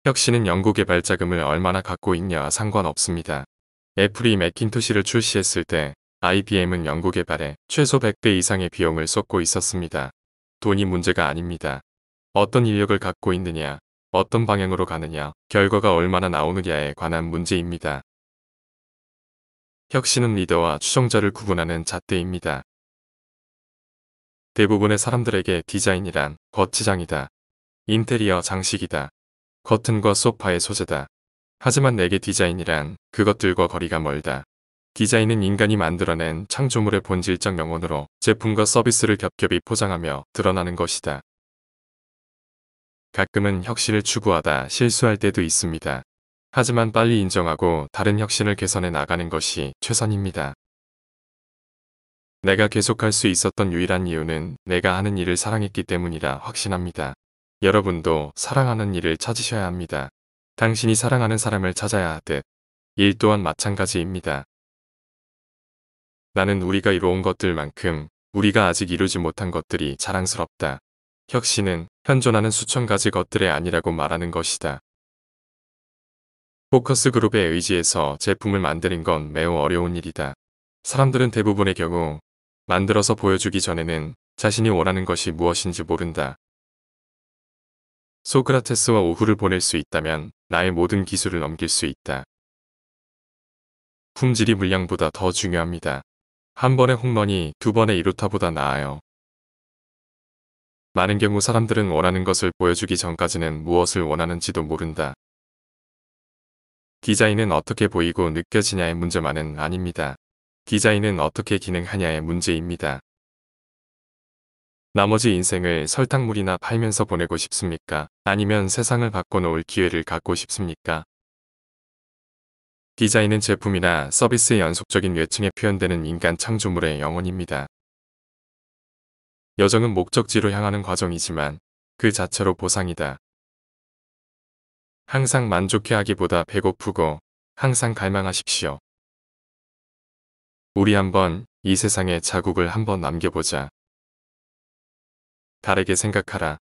혁신은 연구개발 자금을 얼마나 갖고 있냐와 상관없습니다. 애플이 매킨토시를 출시했을 때 IBM은 연구개발에 최소 100배 이상의 비용을 쏟고 있었습니다. 돈이 문제가 아닙니다. 어떤 인력을 갖고 있느냐, 어떤 방향으로 가느냐, 결과가 얼마나 나오느냐에 관한 문제입니다. 혁신은 리더와 추종자를 구분하는 잣대입니다. 대부분의 사람들에게 디자인이란 거치장이다. 인테리어 장식이다. 커튼과 소파의 소재다. 하지만 내게 디자인이란 그것들과 거리가 멀다. 디자인은 인간이 만들어낸 창조물의 본질적 영혼으로 제품과 서비스를 겹겹이 포장하며 드러나는 것이다. 가끔은 혁신을 추구하다 실수할 때도 있습니다. 하지만 빨리 인정하고 다른 혁신을 개선해 나가는 것이 최선입니다. 내가 계속할 수 있었던 유일한 이유는 내가 하는 일을 사랑했기 때문이라 확신합니다. 여러분도 사랑하는 일을 찾으셔야 합니다. 당신이 사랑하는 사람을 찾아야 하듯 일 또한 마찬가지입니다. 나는 우리가 이뤄온 것들만큼 우리가 아직 이루지 못한 것들이 자랑스럽다. 혁신은 현존하는 수천 가지 것들의 아니라고 말하는 것이다. 포커스 그룹의 의지에서 제품을 만드는 건 매우 어려운 일이다. 사람들은 대부분의 경우 만들어서 보여주기 전에는 자신이 원하는 것이 무엇인지 모른다. 소크라테스와 오후를 보낼 수 있다면 나의 모든 기술을 넘길 수 있다. 품질이 물량보다 더 중요합니다. 한 번의 홈런이 두 번의 이루타보다 나아요. 많은 경우 사람들은 원하는 것을 보여주기 전까지는 무엇을 원하는지도 모른다. 디자인은 어떻게 보이고 느껴지냐의 문제만은 아닙니다. 디자인은 어떻게 기능하냐의 문제입니다. 나머지 인생을 설탕물이나 팔면서 보내고 싶습니까? 아니면 세상을 바꿔놓을 기회를 갖고 싶습니까? 디자인은 제품이나 서비스의 연속적인 외층에 표현되는 인간 창조물의 영혼입니다. 여정은 목적지로 향하는 과정이지만 그 자체로 보상이다. 항상 만족해하기보다 배고프고 항상 갈망하십시오. 우리 한번 이 세상에 자국을 한번 남겨보자. 다르게 생각하라.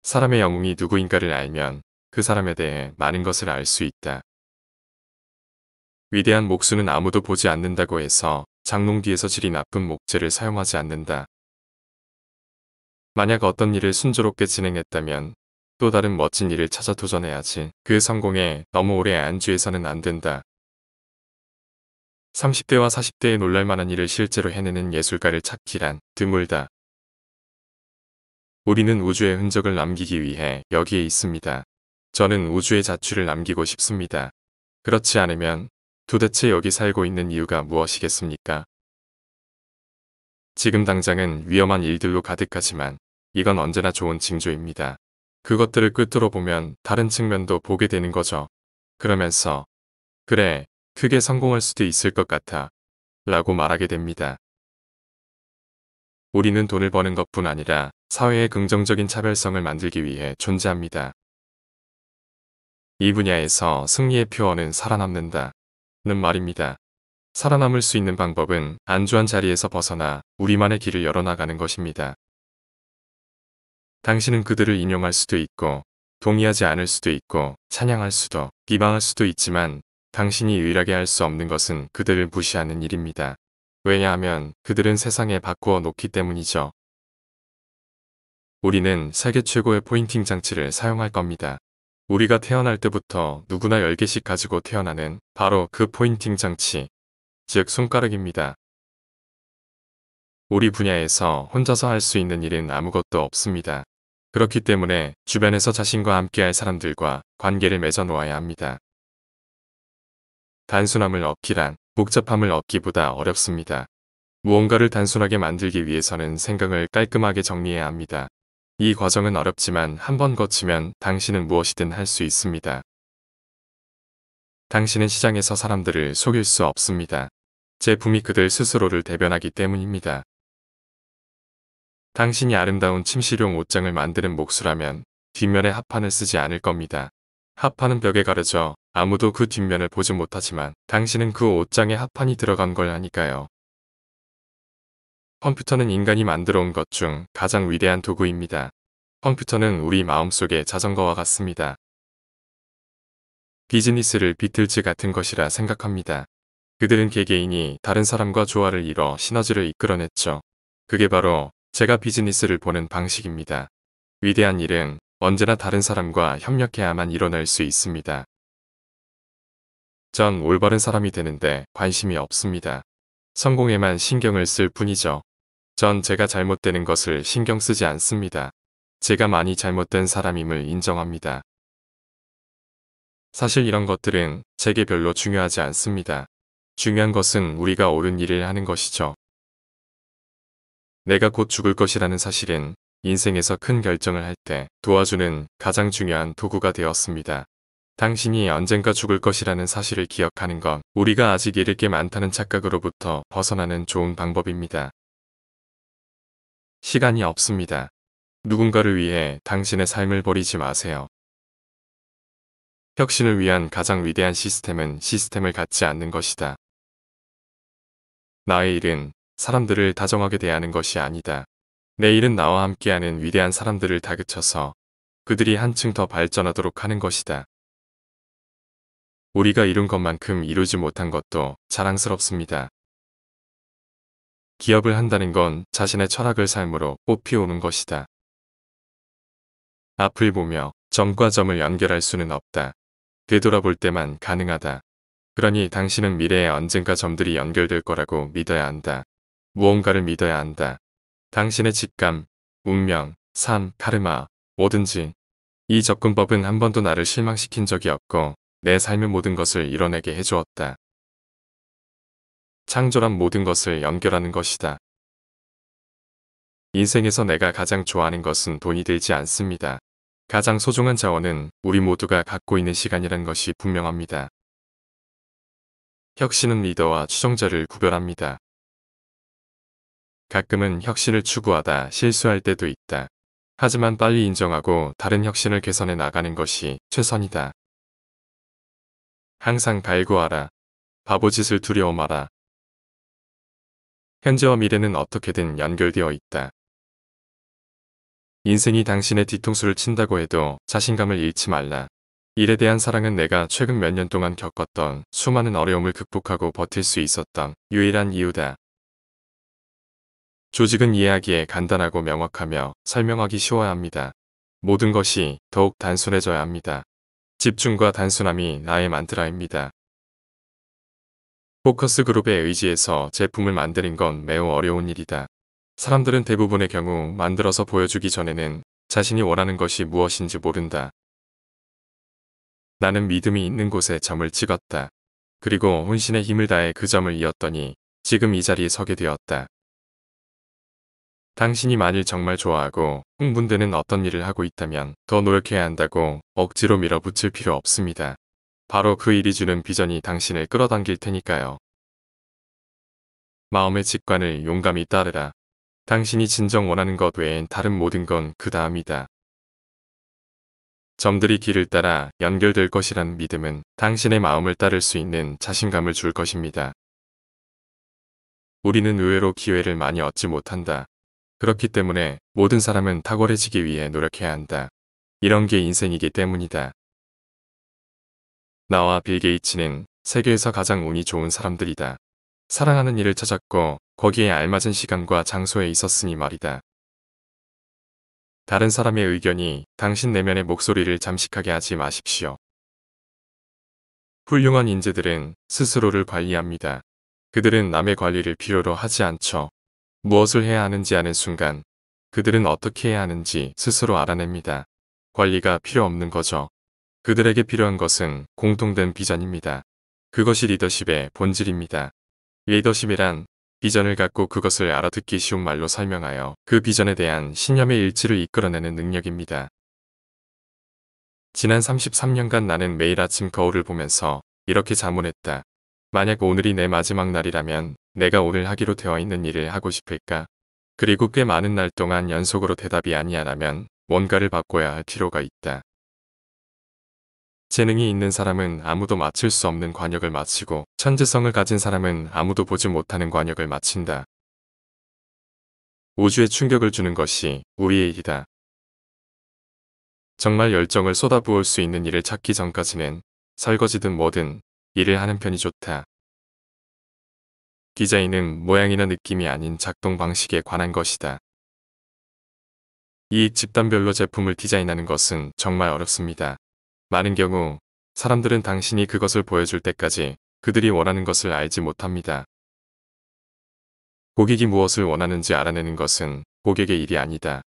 사람의 영웅이 누구인가를 알면 그 사람에 대해 많은 것을 알 수 있다. 위대한 목수는 아무도 보지 않는다고 해서 장롱 뒤에서 질이 나쁜 목재를 사용하지 않는다. 만약 어떤 일을 순조롭게 진행했다면 또 다른 멋진 일을 찾아 도전해야지. 그 성공에 너무 오래 안주해서는 안 된다. 30대와 40대에 놀랄만한 일을 실제로 해내는 예술가를 찾기란 드물다. 우리는 우주의 흔적을 남기기 위해 여기에 있습니다. 저는 우주의 자취를 남기고 싶습니다. 그렇지 않으면 도대체 여기 살고 있는 이유가 무엇이겠습니까? 지금 당장은 위험한 일들로 가득하지만 이건 언제나 좋은 징조입니다. 그것들을 끝으로 보면 다른 측면도 보게 되는 거죠. 그러면서 그래, 크게 성공할 수도 있을 것 같아 라고 말하게 됩니다. 우리는 돈을 버는 것뿐 아니라 사회의 긍정적인 차별성을 만들기 위해 존재합니다. 이 분야에서 승리의 표어는 살아남는다 는 말입니다. 살아남을 수 있는 방법은 안주한 자리에서 벗어나 우리만의 길을 열어나가는 것입니다. 당신은 그들을 인용할 수도 있고 동의하지 않을 수도 있고 찬양할 수도 비방할 수도 있지만 당신이 유일하게 할 수 없는 것은 그들을 무시하는 일입니다. 왜냐하면 그들은 세상에 바꾸어 놓기 때문이죠. 우리는 세계 최고의 포인팅 장치를 사용할 겁니다. 우리가 태어날 때부터 누구나 10개씩 가지고 태어나는 바로 그 포인팅 장치, 즉 손가락입니다. 우리 분야에서 혼자서 할 수 있는 일은 아무것도 없습니다. 그렇기 때문에 주변에서 자신과 함께할 사람들과 관계를 맺어 놓아야 합니다. 단순함을 얻기란 복잡함을 얻기보다 어렵습니다. 무언가를 단순하게 만들기 위해서는 생각을 깔끔하게 정리해야 합니다. 이 과정은 어렵지만 한번 거치면 당신은 무엇이든 할 수 있습니다. 당신은 시장에서 사람들을 속일 수 없습니다. 제품이 그들 스스로를 대변하기 때문입니다. 당신이 아름다운 침실용 옷장을 만드는 목수라면 뒷면에 합판을 쓰지 않을 겁니다. 합판은 벽에 가려져 아무도 그 뒷면을 보지 못하지만 당신은 그 옷장에 합판이 들어간 걸 아니까요. 컴퓨터는 인간이 만들어 온 것 중 가장 위대한 도구입니다. 컴퓨터는 우리 마음속의 자전거와 같습니다. 비즈니스를 비틀즈 같은 것이라 생각합니다. 그들은 개개인이 다른 사람과 조화를 이뤄 시너지를 이끌어냈죠. 그게 바로 제가 비즈니스를 보는 방식입니다. 위대한 일은 언제나 다른 사람과 협력해야만 이뤄낼 수 있습니다. 전 올바른 사람이 되는데 관심이 없습니다. 성공에만 신경을 쓸 뿐이죠. 전 제가 잘못되는 것을 신경 쓰지 않습니다. 제가 많이 잘못된 사람임을 인정합니다. 사실 이런 것들은 제게 별로 중요하지 않습니다. 중요한 것은 우리가 옳은 일을 하는 것이죠. 내가 곧 죽을 것이라는 사실은 인생에서 큰 결정을 할 때 도와주는 가장 중요한 도구가 되었습니다. 당신이 언젠가 죽을 것이라는 사실을 기억하는 건 우리가 아직 잃을 게 많다는 착각으로부터 벗어나는 좋은 방법입니다. 시간이 없습니다. 누군가를 위해 당신의 삶을 버리지 마세요. 혁신을 위한 가장 위대한 시스템은 시스템을 갖지 않는 것이다. 나의 일은 사람들을 다정하게 대하는 것이 아니다. 내 일은 나와 함께하는 위대한 사람들을 다그쳐서 그들이 한층 더 발전하도록 하는 것이다. 우리가 이룬 것만큼 이루지 못한 것도 자랑스럽습니다. 기업을 한다는 건 자신의 철학을 삶으로 뽑히오는 것이다. 앞을 보며 점과 점을 연결할 수는 없다. 되돌아볼 때만 가능하다. 그러니 당신은 미래에 언젠가 점들이 연결될 거라고 믿어야 한다. 무언가를 믿어야 한다. 당신의 직감, 운명, 삶, 카르마, 뭐든지. 이 접근법은 한 번도 나를 실망시킨 적이 없고 내 삶의 모든 것을 이뤄내게 해주었다. 창조란 모든 것을 연결하는 것이다. 인생에서 내가 가장 좋아하는 것은 돈이 되지 않습니다. 가장 소중한 자원은 우리 모두가 갖고 있는 시간이란 것이 분명합니다. 혁신은 리더와 추종자를 구별합니다. 가끔은 혁신을 추구하다 실수할 때도 있다. 하지만 빨리 인정하고 다른 혁신을 개선해 나가는 것이 최선이다. 항상 갈구하라. 바보짓을 두려워 마라. 현재와 미래는 어떻게든 연결되어 있다. 인생이 당신의 뒤통수를 친다고 해도 자신감을 잃지 말라. 일에 대한 사랑은 내가 최근 몇 년 동안 겪었던 수많은 어려움을 극복하고 버틸 수 있었던 유일한 이유다. 조직은 이해하기에 간단하고 명확하며 설명하기 쉬워야 합니다. 모든 것이 더욱 단순해져야 합니다. 집중과 단순함이 나의 만트라입니다. 포커스 그룹의 의지에서 제품을 만드는 건 매우 어려운 일이다. 사람들은 대부분의 경우 만들어서 보여주기 전에는 자신이 원하는 것이 무엇인지 모른다. 나는 믿음이 있는 곳에 점을 찍었다. 그리고 혼신의 힘을 다해 그 점을 이었더니 지금 이 자리에 서게 되었다. 당신이 만일 정말 좋아하고 흥분되는 어떤 일을 하고 있다면 더 노력해야 한다고 억지로 밀어붙일 필요 없습니다. 바로 그 일이 주는 비전이 당신을 끌어당길 테니까요. 마음의 직관을 용감히 따르라. 당신이 진정 원하는 것 외엔 다른 모든 건 그 다음이다. 점들이 길을 따라 연결될 것이라는 믿음은 당신의 마음을 따를 수 있는 자신감을 줄 것입니다. 우리는 의외로 기회를 많이 얻지 못한다. 그렇기 때문에 모든 사람은 탁월해지기 위해 노력해야 한다. 이런 게 인생이기 때문이다. 나와 빌 게이츠는 세계에서 가장 운이 좋은 사람들이다. 사랑하는 일을 찾았고 거기에 알맞은 시간과 장소에 있었으니 말이다. 다른 사람의 의견이 당신 내면의 목소리를 잠식하게 하지 마십시오. 훌륭한 인재들은 스스로를 관리합니다. 그들은 남의 관리를 필요로 하지 않죠. 무엇을 해야 하는지 아는 순간 그들은 어떻게 해야 하는지 스스로 알아냅니다. 관리가 필요 없는 거죠. 그들에게 필요한 것은 공통된 비전입니다. 그것이 리더십의 본질입니다. 리더십이란 비전을 갖고 그것을 알아듣기 쉬운 말로 설명하여 그 비전에 대한 신념의 일치를 이끌어내는 능력입니다. 지난 33년간 나는 매일 아침 거울을 보면서 이렇게 자문했다. 만약 오늘이 내 마지막 날이라면 내가 오늘 하기로 되어 있는 일을 하고 싶을까? 그리고 꽤 많은 날 동안 연속으로 대답이 아니야라면 뭔가를 바꿔야 할 필요가 있다. 재능이 있는 사람은 아무도 맞출 수 없는 관역을 마치고 천재성을 가진 사람은 아무도 보지 못하는 관역을 마친다. 우주에 충격을 주는 것이 우리의 일이다. 정말 열정을 쏟아부을 수 있는 일을 찾기 전까지는 설거지든 뭐든 일을 하는 편이 좋다. 디자인은 모양이나 느낌이 아닌 작동 방식에 관한 것이다. 이익 집단별로 제품을 디자인하는 것은 정말 어렵습니다. 많은 경우 사람들은 당신이 그것을 보여줄 때까지 그들이 원하는 것을 알지 못합니다. 고객이 무엇을 원하는지 알아내는 것은 고객의 일이 아니다.